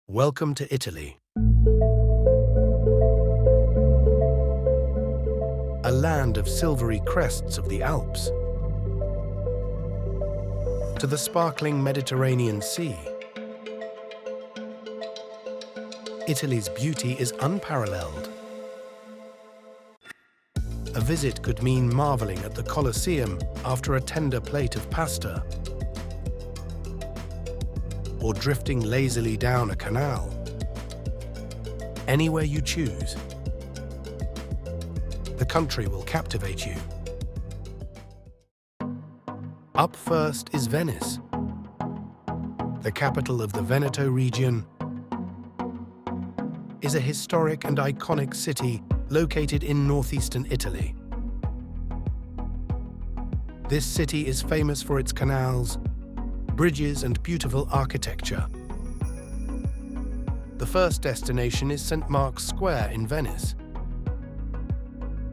Welcome to Italy, a land of silvery crests of the Alps, to the sparkling Mediterranean Sea. Italy's beauty is unparalleled. A visit could mean marveling at the Colosseum after a tender plate of pasta, or drifting lazily down a canal. Anywhere you choose, the country will captivate you. Up first is Venice, the capital of the Veneto region. Is a historic and iconic city located in northeastern Italy. This city is famous for its canals, bridges and beautiful architecture. The first destination is St. Mark's Square in Venice.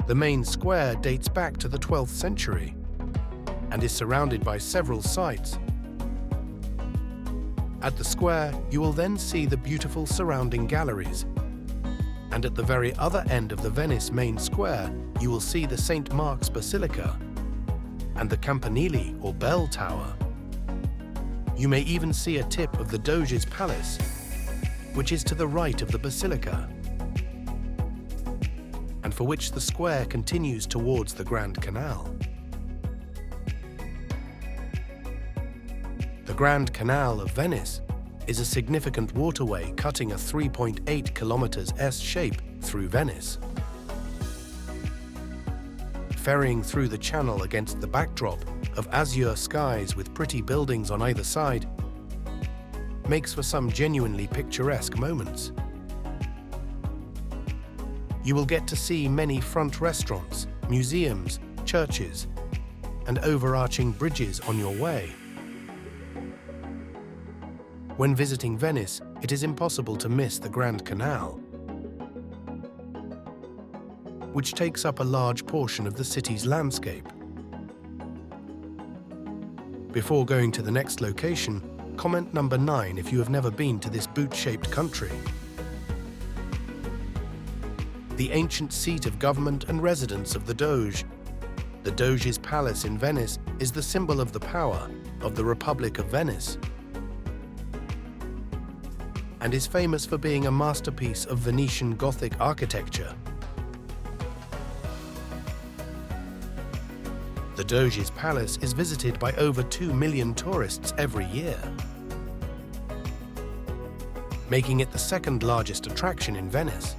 The main square dates back to the 12th century and is surrounded by several sites. At the square, you will then see the beautiful surrounding galleries. And at the very other end of the Venice main square, you will see the St. Mark's Basilica and the Campanile or Bell Tower. You may even see a tip of the Doge's palace, which is to the right of the Basilica, and for which the square continues towards the Grand Canal. The Grand Canal of Venice is a significant waterway cutting a 3.8 kilometers S-shape through Venice. Ferrying through the channel against the backdrop of azure skies with pretty buildings on either side makes for some genuinely picturesque moments. You will get to see many front restaurants, museums, churches, and overarching bridges on your way. When visiting Venice, it is impossible to miss the Grand Canal, which takes up a large portion of the city's landscape. Before going to the next location, comment number 9 if you have never been to this boot-shaped country. The ancient seat of government and residence of the Doge. The Doge's palace in Venice is the symbol of the power of the Republic of Venice and is famous for being a masterpiece of Venetian Gothic architecture. The Doge's palace is visited by over 2 million tourists every year, making it the second largest attraction in Venice.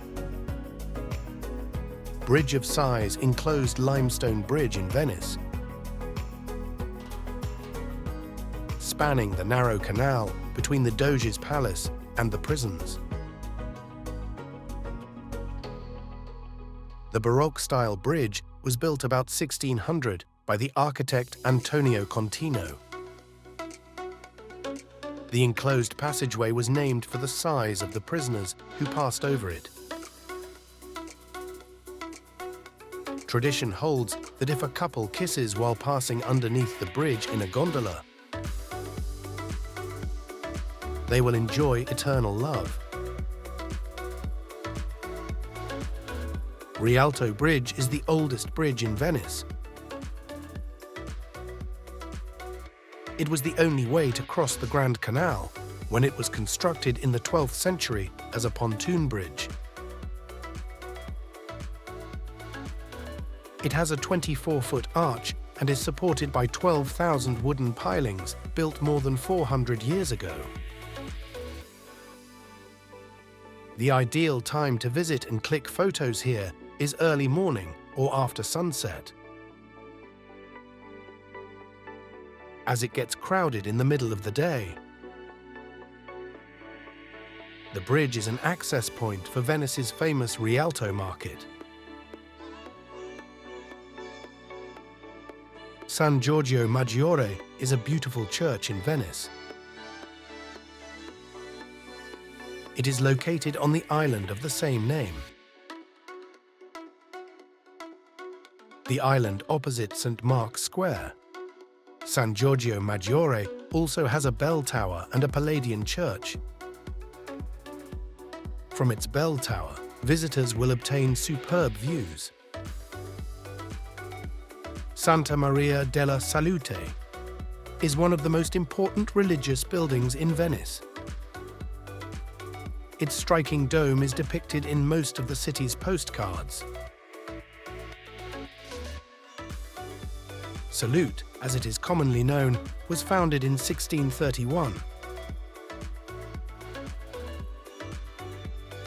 Bridge of Sighs enclosed limestone bridge in Venice, spanning the narrow canal between the Doge's palace and the prisons. The Baroque-style bridge was built about 1600 by the architect Antonio Contino. The enclosed passageway was named for the size of the prisoners who passed over it. Tradition holds that if a couple kisses while passing underneath the bridge in a gondola, they will enjoy eternal love. Rialto Bridge is the oldest bridge in Venice. It was the only way to cross the Grand Canal when it was constructed in the 12th century as a pontoon bridge. It has a 24-foot arch and is supported by 12,000 wooden pilings built more than 400 years ago. The ideal time to visit and click photos here is early morning or after sunset, as it gets crowded in the middle of the day. The bridge is an access point for Venice's famous Rialto market. San Giorgio Maggiore is a beautiful church in Venice. It is located on the island of the same name. The island opposite St. Mark's Square. San Giorgio Maggiore also has a bell tower and a Palladian church. From its bell tower, visitors will obtain superb views. Santa Maria della Salute is one of the most important religious buildings in Venice. Its striking dome is depicted in most of the city's postcards. Salute, as it is commonly known, was founded in 1631.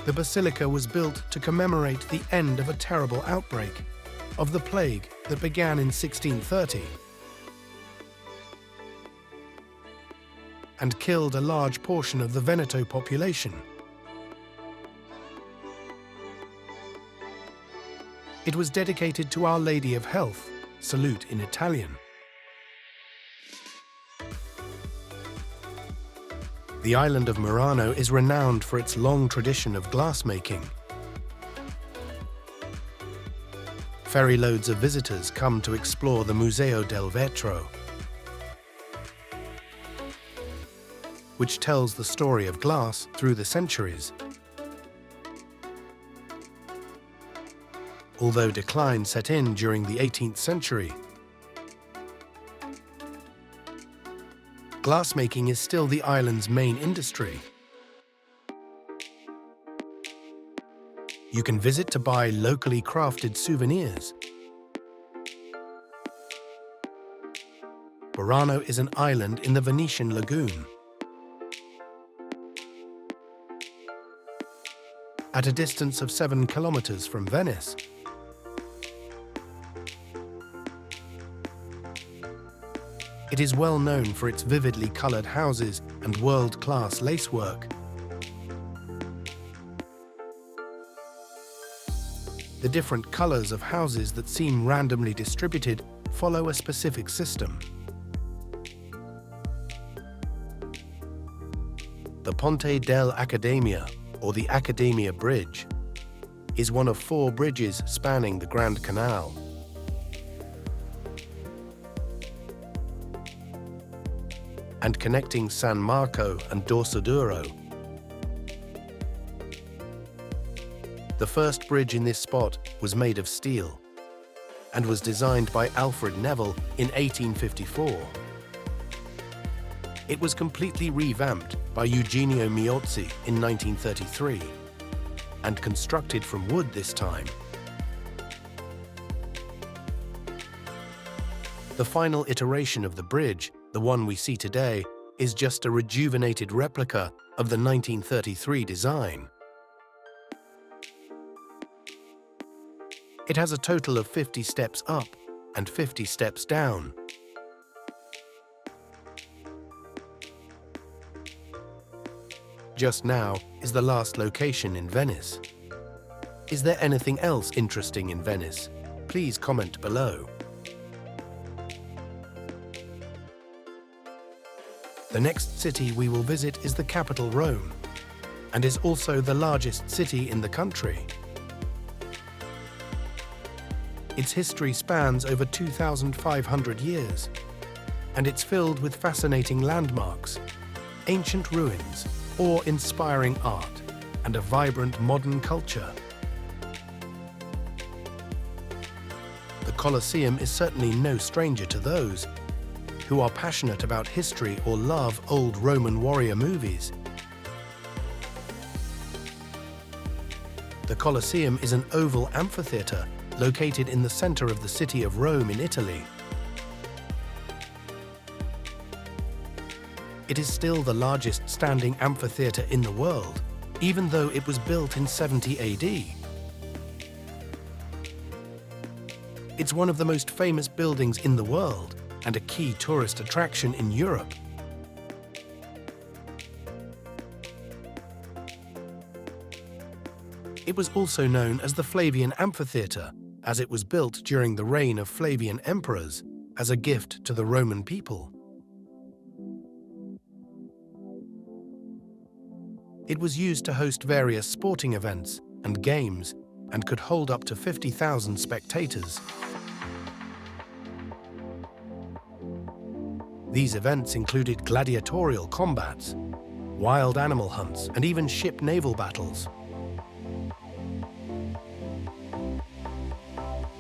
The basilica was built to commemorate the end of a terrible outbreak of the plague that began in 1630 and killed a large portion of the Veneto population. It was dedicated to Our Lady of Health, Salute in Italian. The island of Murano is renowned for its long tradition of glassmaking. Ferry loads of visitors come to explore the Museo del Vetro, which tells the story of glass through the centuries. Although decline set in during the 18th century, glassmaking is still the island's main industry. You can visit to buy locally crafted souvenirs. Burano is an island in the Venetian lagoon. At a distance of 7 kilometers from Venice, it is well known for its vividly colored houses and world-class lacework. The different colors of houses that seem randomly distributed follow a specific system. The Ponte Dell'Accademia, or the Accademia Bridge, is one of 4 bridges spanning the Grand Canal. And connecting San Marco and Dorsoduro. The first bridge in this spot was made of steel and was designed by Alfred Neville in 1854. It was completely revamped by Eugenio Miozzi in 1933 and constructed from wood this time. The final iteration of the bridge, the one we see today, is just a rejuvenated replica of the 1933 design. It has a total of 50 steps up and 50 steps down. Just now is the last location in Venice. Is there anything else interesting in Venice? Please comment below. The next city we will visit is the capital, Rome, and is also the largest city in the country. Its history spans over 2,500 years, and it's filled with fascinating landmarks, ancient ruins, awe-inspiring art, and a vibrant modern culture. The Colosseum is certainly no stranger to those who are passionate about history or love old Roman warrior movies. The Colosseum is an oval amphitheater located in the center of the city of Rome in Italy. It is still the largest standing amphitheater in the world, even though it was built in 70 AD. It's one of the most famous buildings in the world and a key tourist attraction in Europe. It was also known as the Flavian Amphitheatre, as it was built during the reign of Flavian emperors as a gift to the Roman people. It was used to host various sporting events and games and could hold up to 50,000 spectators. These events included gladiatorial combats, wild animal hunts, and even ship naval battles.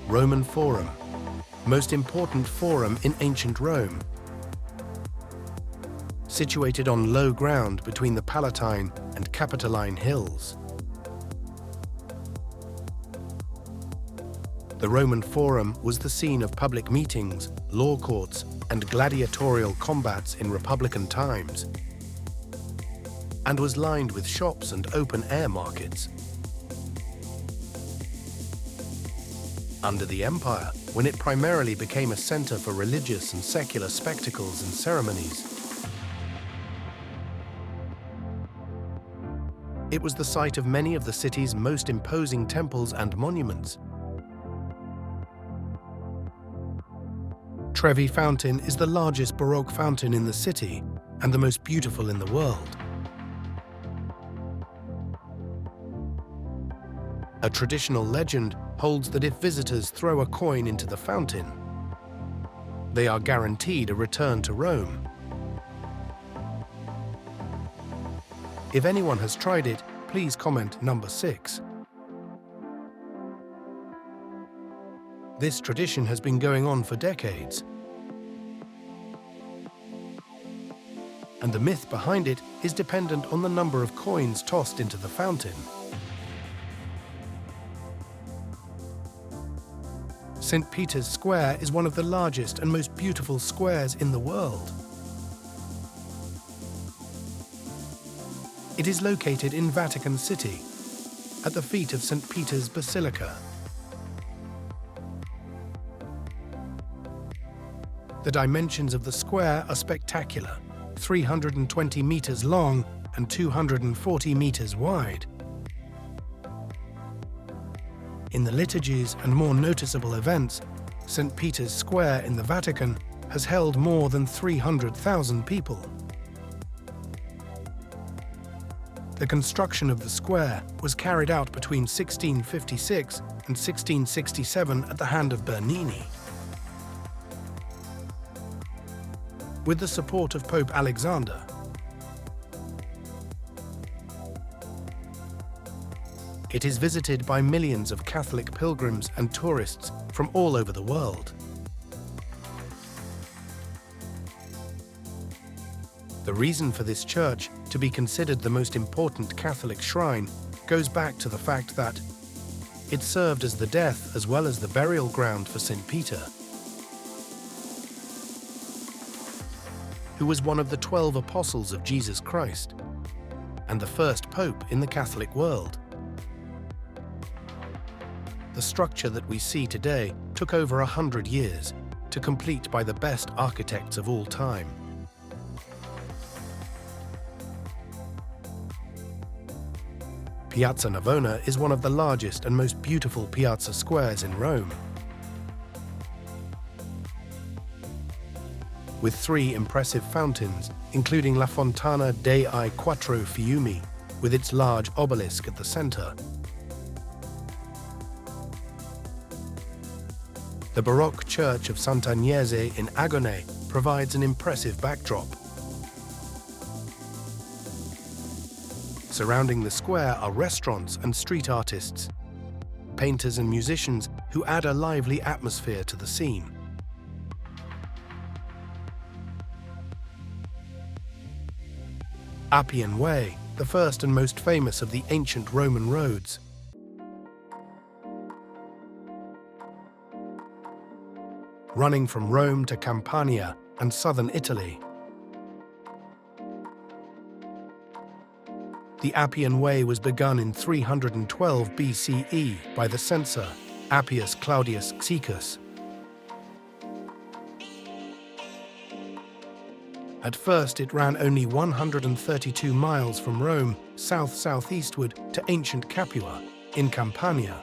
Roman Forum, most important forum in ancient Rome. Situated on low ground between the Palatine and Capitoline hills. The Roman Forum was the scene of public meetings, law courts, and gladiatorial combats in Republican times, and was lined with shops and open-air markets. Under the Empire, when it primarily became a center for religious and secular spectacles and ceremonies, it was the site of many of the city's most imposing temples and monuments. Trevi Fountain is the largest Baroque fountain in the city and the most beautiful in the world. A traditional legend holds that if visitors throw a coin into the fountain, they are guaranteed a return to Rome. If anyone has tried it, please comment number 6. This tradition has been going on for decades, and the myth behind it is dependent on the number of coins tossed into the fountain. St. Peter's Square is one of the largest and most beautiful squares in the world. It is located in Vatican City, at the feet of St. Peter's Basilica. The dimensions of the square are spectacular, 320 meters long and 240 meters wide. In the liturgies and more noticeable events, St. Peter's Square in the Vatican has held more than 300,000 people. The construction of the square was carried out between 1656 and 1667 at the hand of Bernini. With the support of Pope Alexander. It is visited by millions of Catholic pilgrims and tourists from all over the world. The reason for this church to be considered the most important Catholic shrine goes back to the fact that it served as the death as well as the burial ground for St. Peter, who was one of the 12 apostles of Jesus Christ and the first pope in the Catholic world. The structure that we see today took over 100 years to complete by the best architects of all time. Piazza Navona is one of the largest and most beautiful piazza squares in Rome. With 3 impressive fountains, including La Fontana dei Quattro Fiumi, with its large obelisk at the center. The Baroque church of Sant'Agnese in Agone provides an impressive backdrop. Surrounding the square are restaurants and street artists, painters and musicians who add a lively atmosphere to the scene. Appian Way, the first and most famous of the ancient Roman roads. Running from Rome to Campania and southern Italy. The Appian Way was begun in 312 BCE by the censor Appius Claudius Caecus. At first, it ran only 132 miles from Rome south-southeastward to ancient Capua in Campania.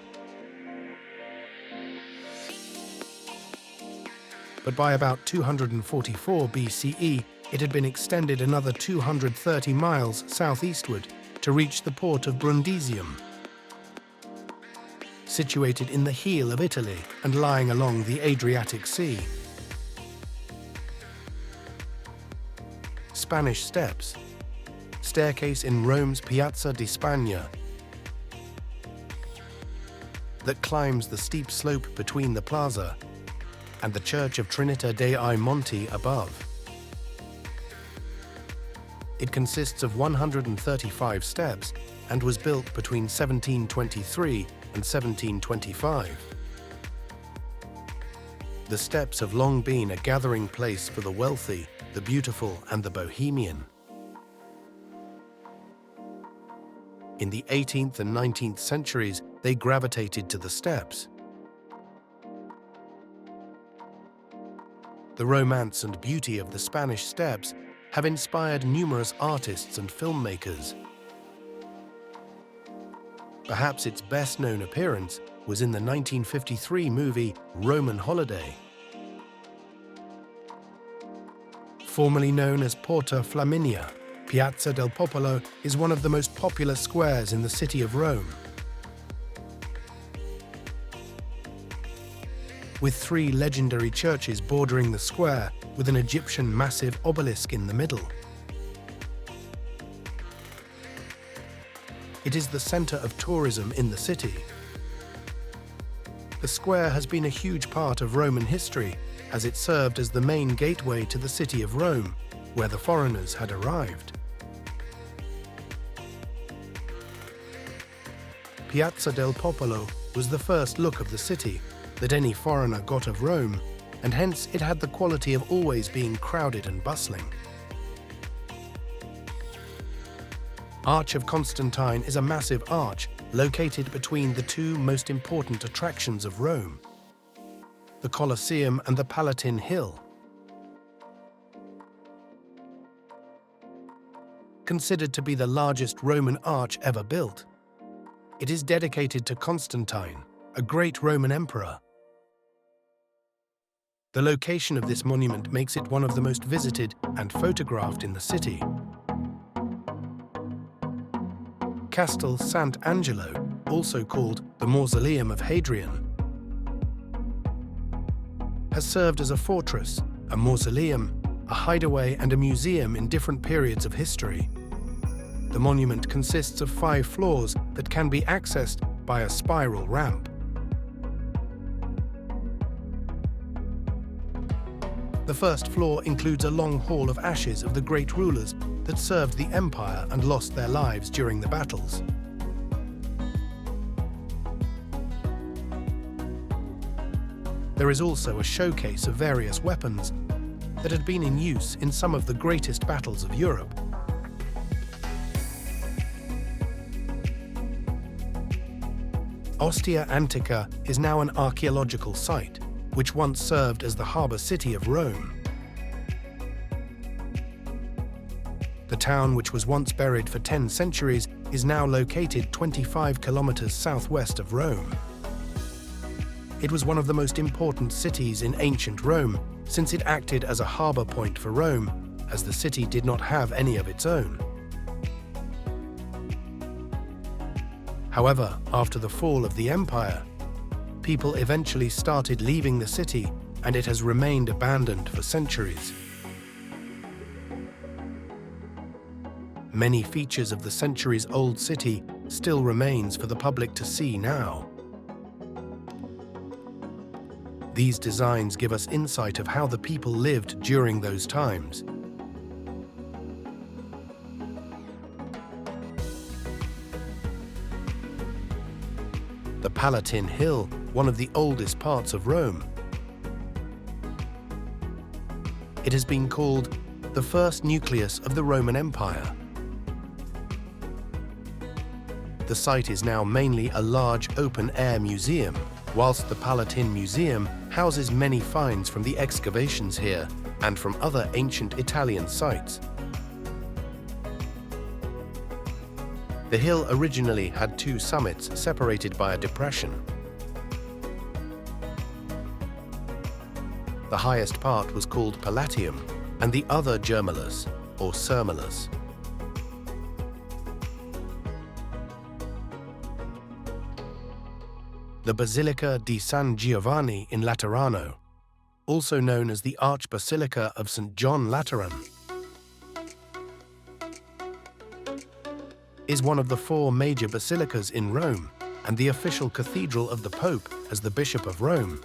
But by about 244 BCE, it had been extended another 230 miles southeastward to reach the port of Brundisium, situated in the heel of Italy and lying along the Adriatic Sea. Spanish Steps, staircase in Rome's Piazza di Spagna. that climbs the steep slope between the plaza and the Church of Trinita dei Monti above. It consists of 135 steps and was built between 1723 and 1725. The steps have long been a gathering place for the wealthy, the beautiful, and the bohemian. In the 18th and 19th centuries, they gravitated to the steps. The romance and beauty of the Spanish steps have inspired numerous artists and filmmakers. Perhaps its best-known appearance was in the 1953 movie Roman Holiday. Formerly known as Porta Flaminia, Piazza del Popolo is one of the most popular squares in the city of Rome. With 3 legendary churches bordering the square, with an Egyptian massive obelisk in the middle. It is the center of tourism in the city. The square has been a huge part of Roman history, as it served as the main gateway to the city of Rome, where the foreigners had arrived. Piazza del Popolo was the first look of the city that any foreigner got of Rome, and hence it had the quality of always being crowded and bustling. Arch of Constantine is a massive arch located between the 2 most important attractions of Rome, the Colosseum and the Palatine Hill. Considered to be the largest Roman arch ever built, it is dedicated to Constantine, a great Roman emperor. The location of this monument makes it one of the most visited and photographed in the city. Castel Sant'Angelo, also called the Mausoleum of Hadrian, has served as a fortress, a mausoleum, a hideaway, and a museum in different periods of history. The monument consists of 5 floors that can be accessed by a spiral ramp. The first floor includes a long hall of ashes of the great rulers that served the empire and lost their lives during the battles. There is also a showcase of various weapons that had been in use in some of the greatest battles of Europe. Ostia Antica is now an archaeological site, which once served as the harbour city of Rome. The town, which was once buried for 10 centuries, is now located 25 kilometers southwest of Rome. It was one of the most important cities in ancient Rome, since it acted as a harbour point for Rome, as the city did not have any of its own. However, after the fall of the empire, people eventually started leaving the city, and it has remained abandoned for centuries. Many features of the centuries-old city still remains for the public to see now. These designs give us insight of how the people lived during those times. The Palatine Hill, one of the oldest parts of Rome. It has been called the first nucleus of the Roman Empire. The site is now mainly a large open-air museum, whilst the Palatine Museum houses many finds from the excavations here and from other ancient Italian sites. The hill originally had 2 summits separated by a depression. The highest part was called Palatium, and the other Gemellus, or Sermulus. The Basilica di San Giovanni in Laterano, also known as the Archbasilica of St. John Lateran, is one of the 4 major basilicas in Rome and the official cathedral of the Pope as the Bishop of Rome.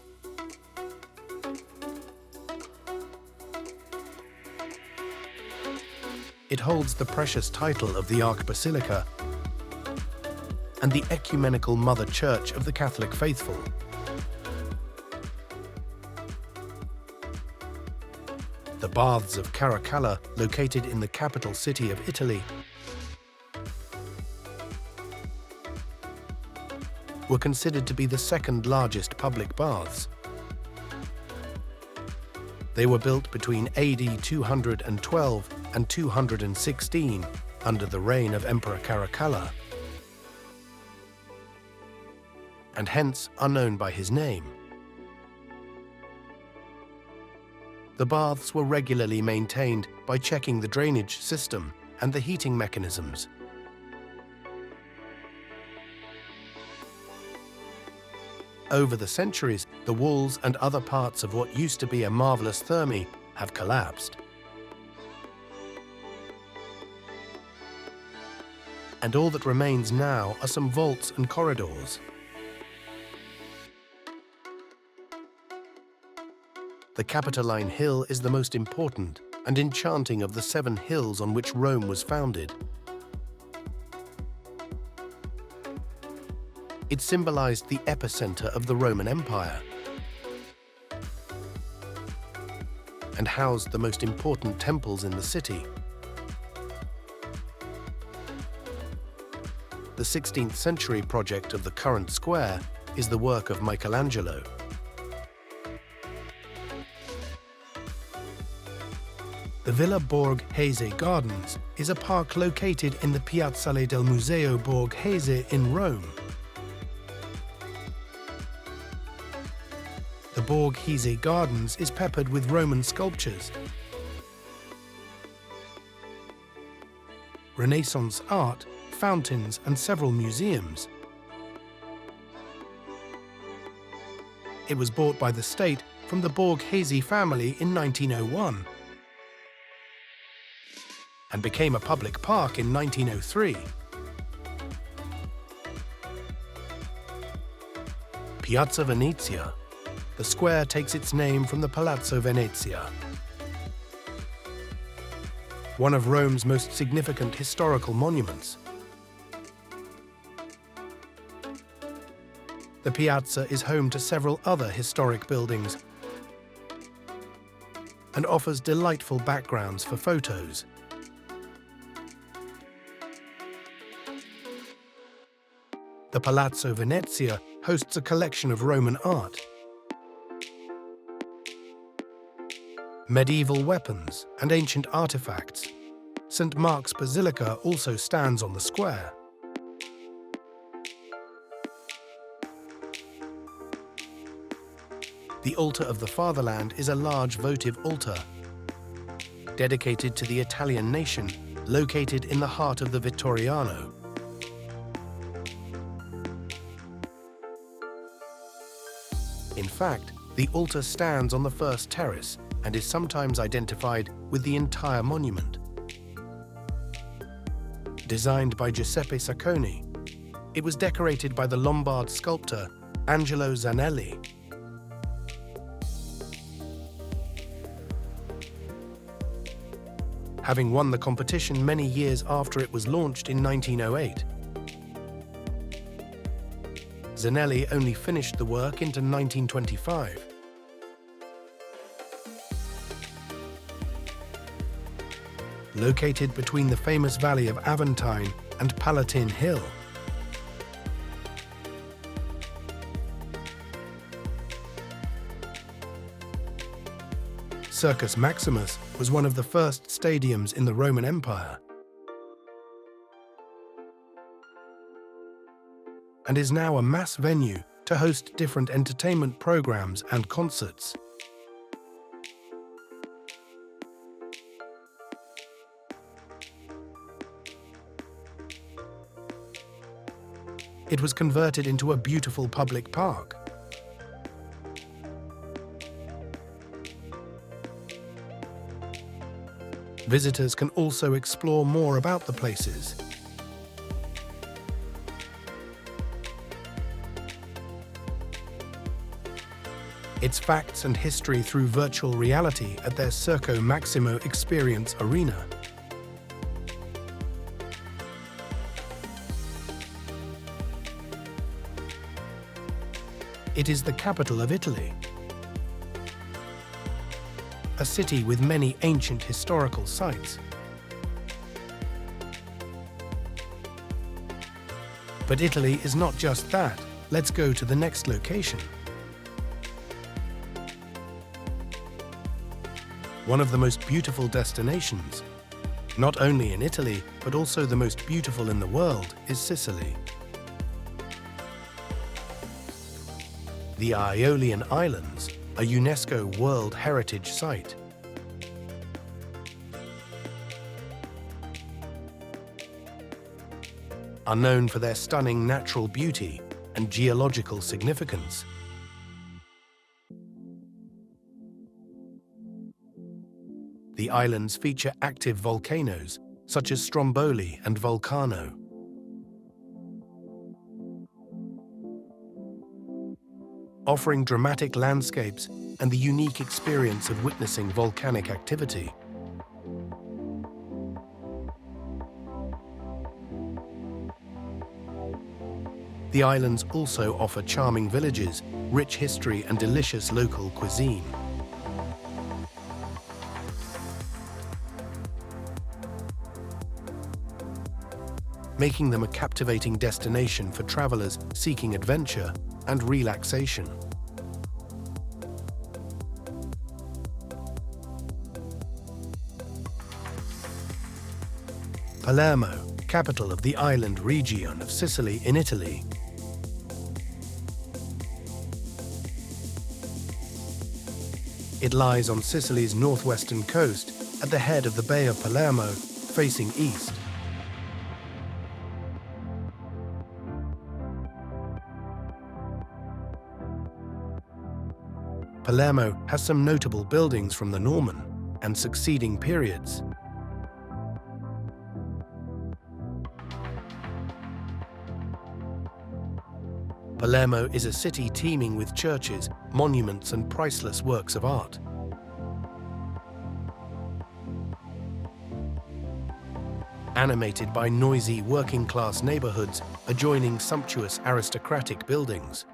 It holds the precious title of the Archbasilica and the ecumenical Mother Church of the Catholic faithful. The Baths of Caracalla, located in the capital city of Italy, were considered to be the second largest public baths. They were built between AD 212 and 216 under the reign of Emperor Caracalla, and hence are known by his name. The baths were regularly maintained by checking the drainage system and the heating mechanisms. Over the centuries, the walls and other parts of what used to be a marvelous therme have collapsed. And all that remains now are some vaults and corridors. The Capitoline Hill is the most important and enchanting of the 7 hills on which Rome was founded. It symbolized the epicenter of the Roman Empire and housed the most important temples in the city. The 16th century project of the current square is the work of Michelangelo. The Villa Borghese Gardens is a park located in the Piazzale del Museo Borghese in Rome. The Borghese Gardens is peppered with Roman sculptures, Renaissance art, fountains, and several museums. It was bought by the state from the Borghese family in 1901 and became a public park in 1903. Piazza Venezia. The square takes its name from the Palazzo Venezia, one of Rome's most significant historical monuments. The piazza is home to several other historic buildings and offers delightful backgrounds for photos. The Palazzo Venezia hosts a collection of Roman art, medieval weapons, and ancient artifacts. St. Mark's Basilica also stands on the square. The Altar of the Fatherland is a large votive altar dedicated to the Italian nation, located in the heart of the Vittoriano. In fact, the altar stands on the first terrace and is sometimes identified with the entire monument. Designed by Giuseppe Sacconi, it was decorated by the Lombard sculptor Angelo Zanelli. Having won the competition many years after it was launched in 1908, Zanelli only finished the work into 1925. Located between the famous valley of Aventine and Palatine Hill, Circus Maximus was one of the first stadiums in the Roman Empire and is now a mass venue to host different entertainment programs and concerts. It was converted into a beautiful public park. Visitors can also explore more about the places. its facts and history through virtual reality at their Circus Maximus Experience Arena. It is the capital of Italy, a city with many ancient historical sites. But Italy is not just that. Let's go to the next location. One of the most beautiful destinations, not only in Italy, but also the most beautiful in the world, is Sicily. The Aeolian Islands, a UNESCO World Heritage Site. Are known for their stunning natural beauty and geological significance. The islands feature active volcanoes such as Stromboli and Vulcano. Offering dramatic landscapes and the unique experience of witnessing volcanic activity. The islands also offer charming villages, rich history, and delicious local cuisine. Making them a captivating destination for travelers seeking adventure and relaxation. Palermo, capital of the island region of Sicily in Italy. It lies on Sicily's northwestern coast at the head of the Bay of Palermo, facing east. Palermo has some notable buildings from the Norman and succeeding periods. Palermo is a city teeming with churches, monuments, and priceless works of art. Animated by noisy working-class neighborhoods adjoining sumptuous aristocratic buildings.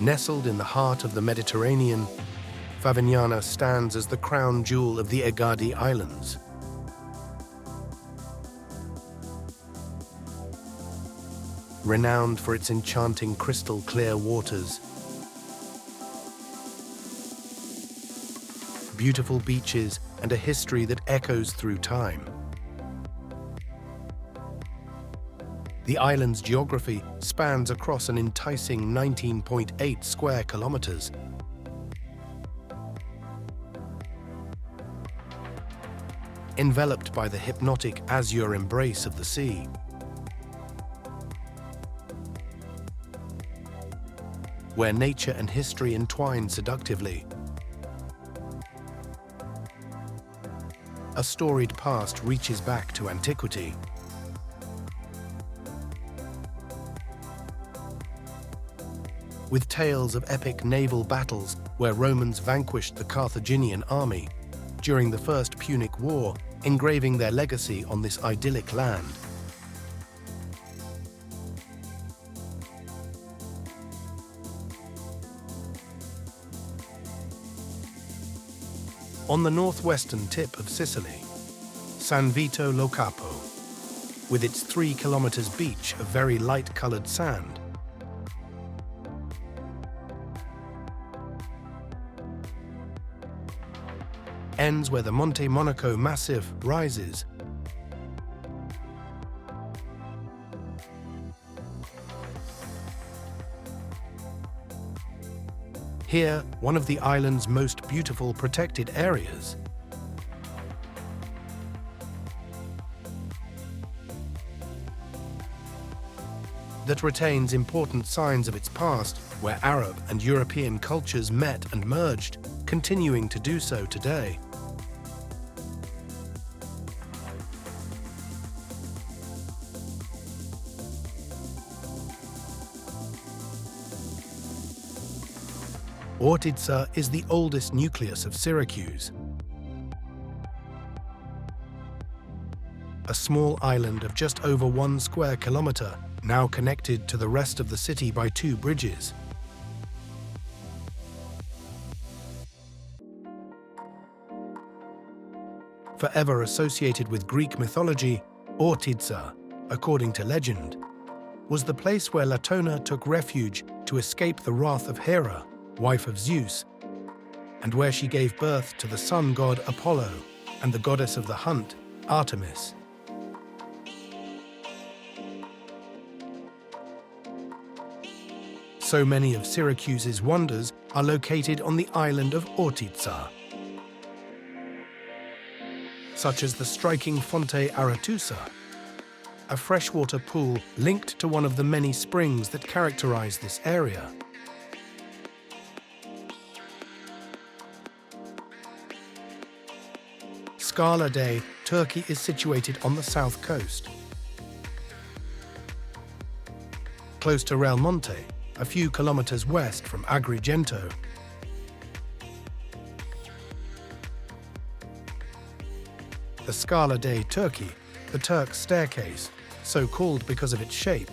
Nestled in the heart of the Mediterranean, Favignana stands as the crown jewel of the Egadi Islands. Renowned for its enchanting crystal-clear waters, beautiful beaches, and a history that echoes through time. The island's geography spans across an enticing 19.8 square kilometers. Enveloped by the hypnotic azure embrace of the sea. Where nature and history entwine seductively. A storied past reaches back to antiquity. With tales of epic naval battles where Romans vanquished the Carthaginian army during the First Punic War, engraving their legacy on this idyllic land. On the northwestern tip of Sicily, San Vito Lo Capo, with its 3 kilometers beach of very light-colored sand, ends where the Monte Monaco Massif rises. Here, one of the island's most beautiful protected areas. That retains important signs of its past, where Arab and European cultures met and merged, continuing to do so today. Ortizza is the oldest nucleus of Syracuse. A small island of just over 1 square kilometer, now connected to the rest of the city by 2 bridges. Forever associated with Greek mythology, Ortizza, according to legend, was the place where Latona took refuge to escape the wrath of Hera, wife of Zeus, and where she gave birth to the sun god Apollo and the goddess of the hunt, Artemis. So many of Syracuse's wonders are located on the island of Ortizza, such as the striking Fonte Aretusa, a freshwater pool linked to one of the many springs that characterize this area. Scala dei Turchi is situated on the south coast. Close to Relmonte, a few kilometers west from Agrigento. The Scala dei Turchi, the Turk's staircase, so called because of its shape,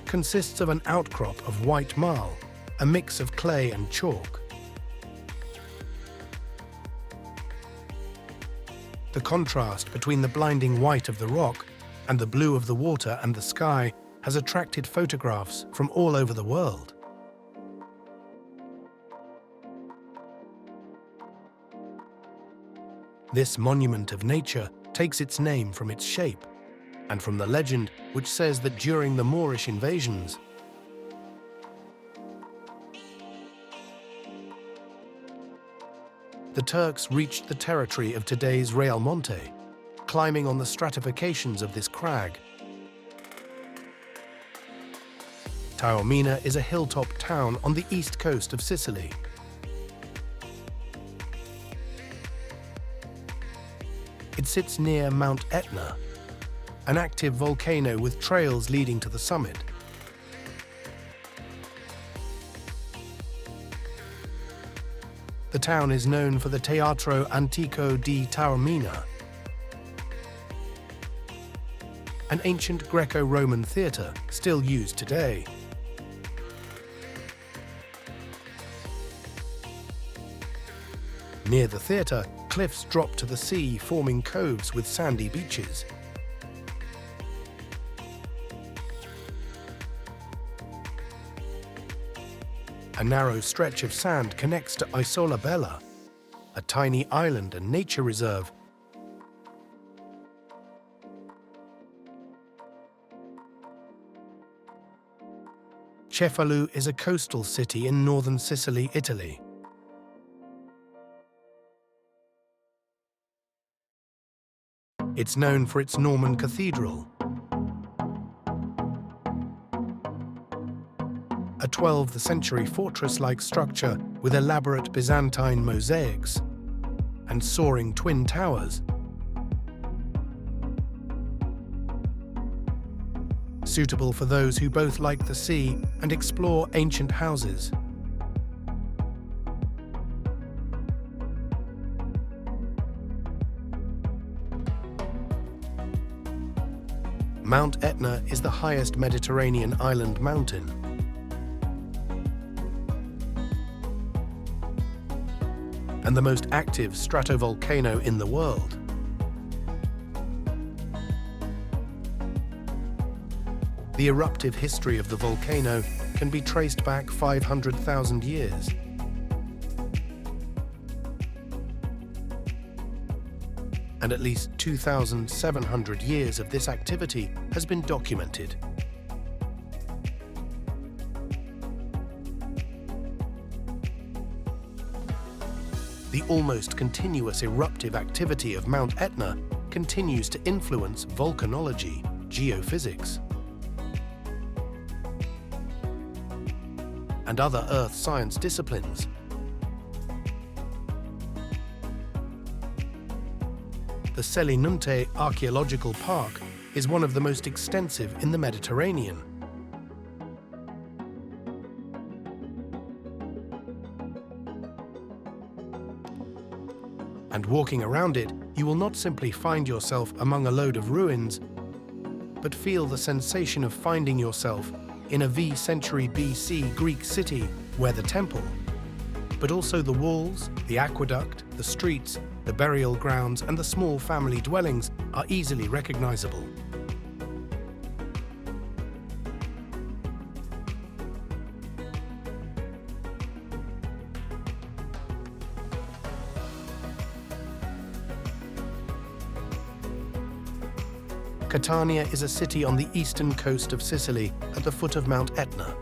consists of an outcrop of white marl, a mix of clay and chalk. The contrast between the blinding white of the rock and the blue of the water and the sky has attracted photographs from all over the world. This monument of nature takes its name from its shape and from the legend which says that during the Moorish invasions, the Turks reached the territory of today's Realmonte, climbing on the stratifications of this crag. Taormina is a hilltop town on the east coast of Sicily. It sits near Mount Etna, an active volcano with trails leading to the summit. The town is known for the Teatro Antico di Taormina, an ancient Greco-Roman theatre still used today. Near the theatre, cliffs drop to the sea, forming coves with sandy beaches. A narrow stretch of sand connects to Isola Bella, a tiny island and nature reserve. Cefalù is a coastal city in northern Sicily, Italy. It's known for its Norman cathedral, a 12th century fortress-like structure with elaborate Byzantine mosaics and soaring twin towers, suitable for those who both like the sea and explore ancient houses. Mount Etna is the highest Mediterranean island mountain. And the most active stratovolcano in the world. The eruptive history of the volcano can be traced back 500,000 years. And at least 2,700 years of this activity has been documented. The almost continuous eruptive activity of Mount Etna continues to influence volcanology, geophysics, and other earth science disciplines. The Selinunte Archaeological Park is one of the most extensive in the Mediterranean. And walking around it, you will not simply find yourself among a load of ruins, but feel the sensation of finding yourself in a V-century BC Greek city where the temple, but also the walls, the aqueduct, the streets, the burial grounds, and the small family dwellings are easily recognizable. Catania is a city on the eastern coast of Sicily at the foot of Mount Etna.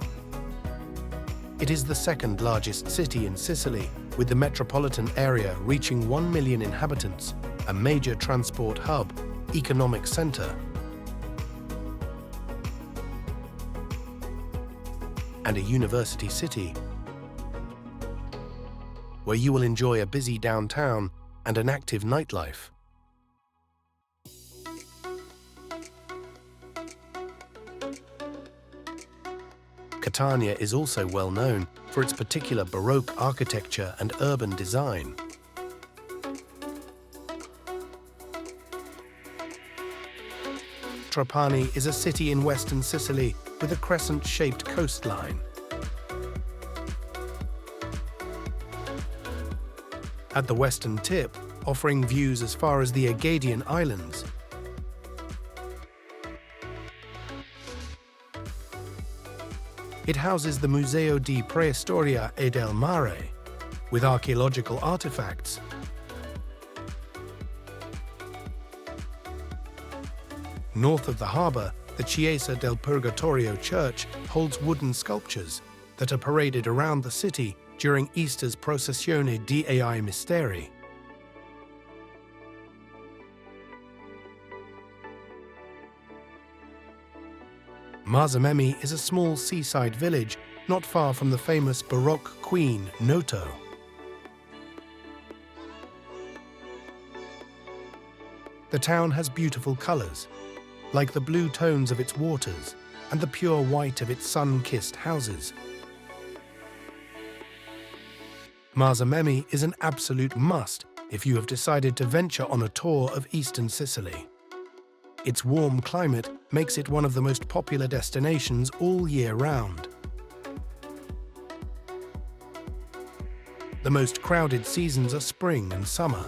It is the second largest city in Sicily, with the metropolitan area reaching 1 million inhabitants, a major transport hub, economic center, and a university city, where you will enjoy a busy downtown and an active nightlife. Catania is also well known for its particular Baroque architecture and urban design. Trapani is a city in western Sicily with a crescent-shaped coastline. At the western tip, offering views as far as the Egadian Islands. It houses the Museo di Preistoria e del Mare, with archaeological artifacts. North of the harbour, the Chiesa del Purgatorio church holds wooden sculptures that are paraded around the city during Easter's Processione Dei Misteri. Marzamemi is a small seaside village not far from the famous Baroque queen, Noto. The town has beautiful colours, like the blue tones of its waters and the pure white of its sun-kissed houses. Marzamemi is an absolute must if you have decided to venture on a tour of eastern Sicily. Its warm climate makes it one of the most popular destinations all year round. The most crowded seasons are spring and summer.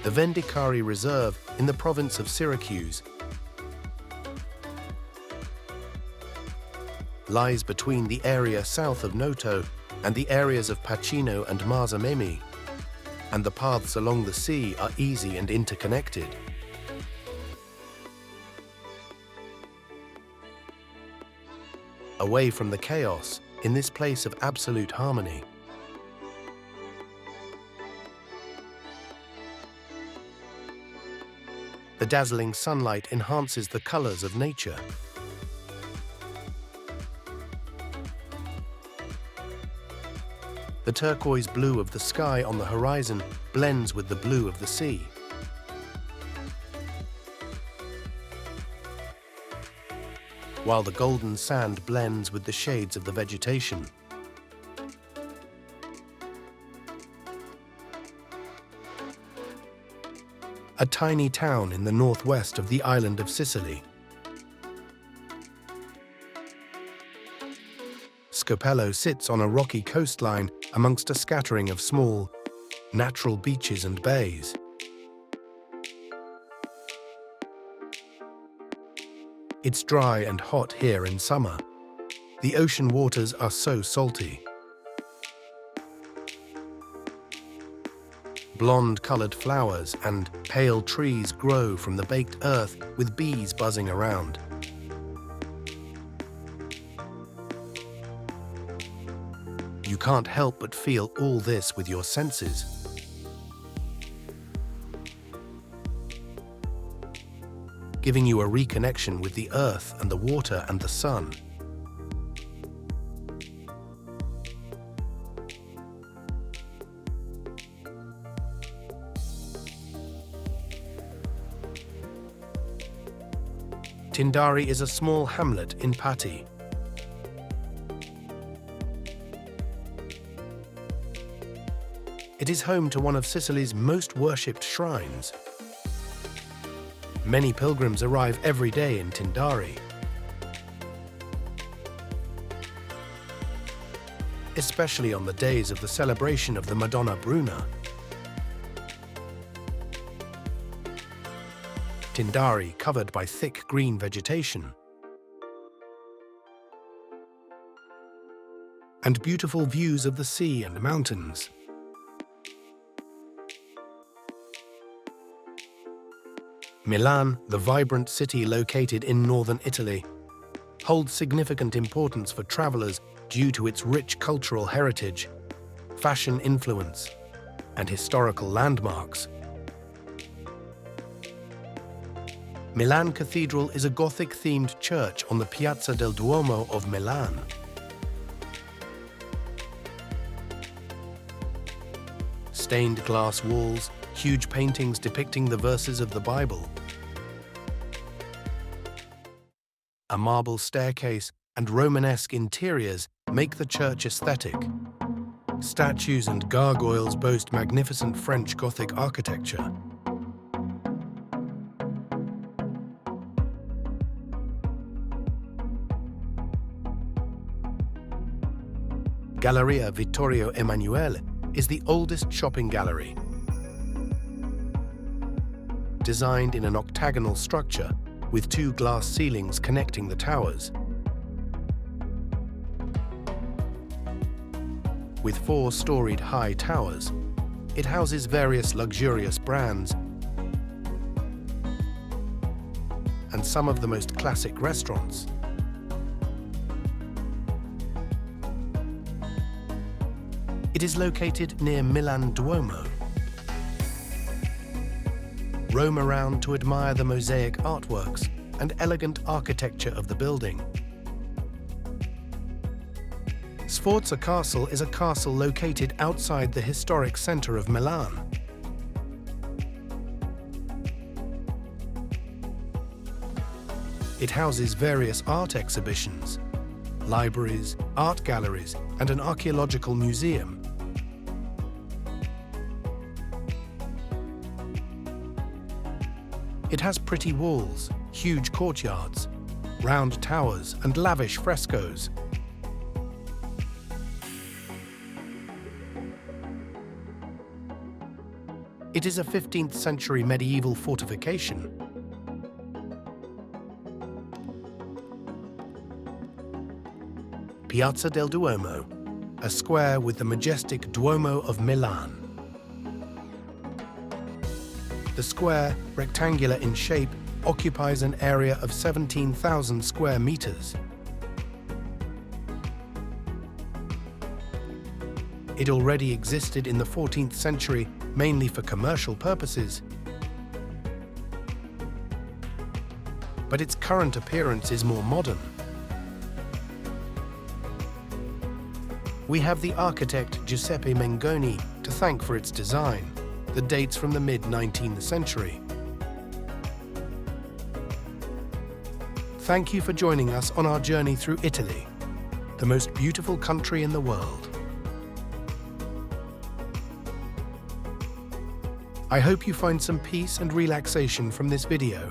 The Vendicari Reserve in the province of Syracuse lies between the area south of Noto and the areas of Pacino and Marzamemi, and the paths along the sea are easy and interconnected. Away from the chaos, in this place of absolute harmony, the dazzling sunlight enhances the colors of nature. The turquoise blue of the sky on the horizon blends with the blue of the sea. While the golden sand blends with the shades of the vegetation. A tiny town in the northwest of the island of Sicily. Scopello sits on a rocky coastline amongst a scattering of small, natural beaches and bays. It's dry and hot here in summer. The ocean waters are so salty. Blonde-colored flowers and pale trees grow from the baked earth with bees buzzing around. You can't help but feel all this with your senses. Giving you a reconnection with the earth and the water and the sun. Tindari is a small hamlet in Patti. It is home to one of Sicily's most worshipped shrines. Many pilgrims arrive every day in Tindari, especially on the days of the celebration of the Madonna Bruna. Tindari covered by thick green vegetation and beautiful views of the sea and mountains. Milan, the vibrant city located in northern Italy, holds significant importance for travelers due to its rich cultural heritage, fashion influence, and historical landmarks. Milan Cathedral is a Gothic-themed church on the Piazza del Duomo of Milan. Stained glass walls, huge paintings depicting the verses of the Bible, a marble staircase, and Romanesque interiors make the church aesthetic. Statues and gargoyles boast magnificent French Gothic architecture. Galleria Vittorio Emanuele is the oldest shopping gallery. Designed in an octagonal structure with two glass ceilings connecting the towers. With four-storied high towers, it houses various luxurious brands and some of the most classic restaurants. It is located near Milan Duomo. Roam around to admire the mosaic artworks and elegant architecture of the building. Sforza Castle is a castle located outside the historic center of Milan. It houses various art exhibitions, libraries, art galleries, and an archaeological museum. It has pretty walls, huge courtyards, round towers, and lavish frescoes. It is a 15th century medieval fortification. Piazza del Duomo, a square with the majestic Duomo of Milan. The square, rectangular in shape, occupies an area of 17,000 square meters. It already existed in the 14th century, mainly for commercial purposes. But its current appearance is more modern. We have the architect Giuseppe Mengoni to thank for its design, that dates from the mid-19th century. Thank you for joining us on our journey through Italy, the most beautiful country in the world. I hope you find some peace and relaxation from this video.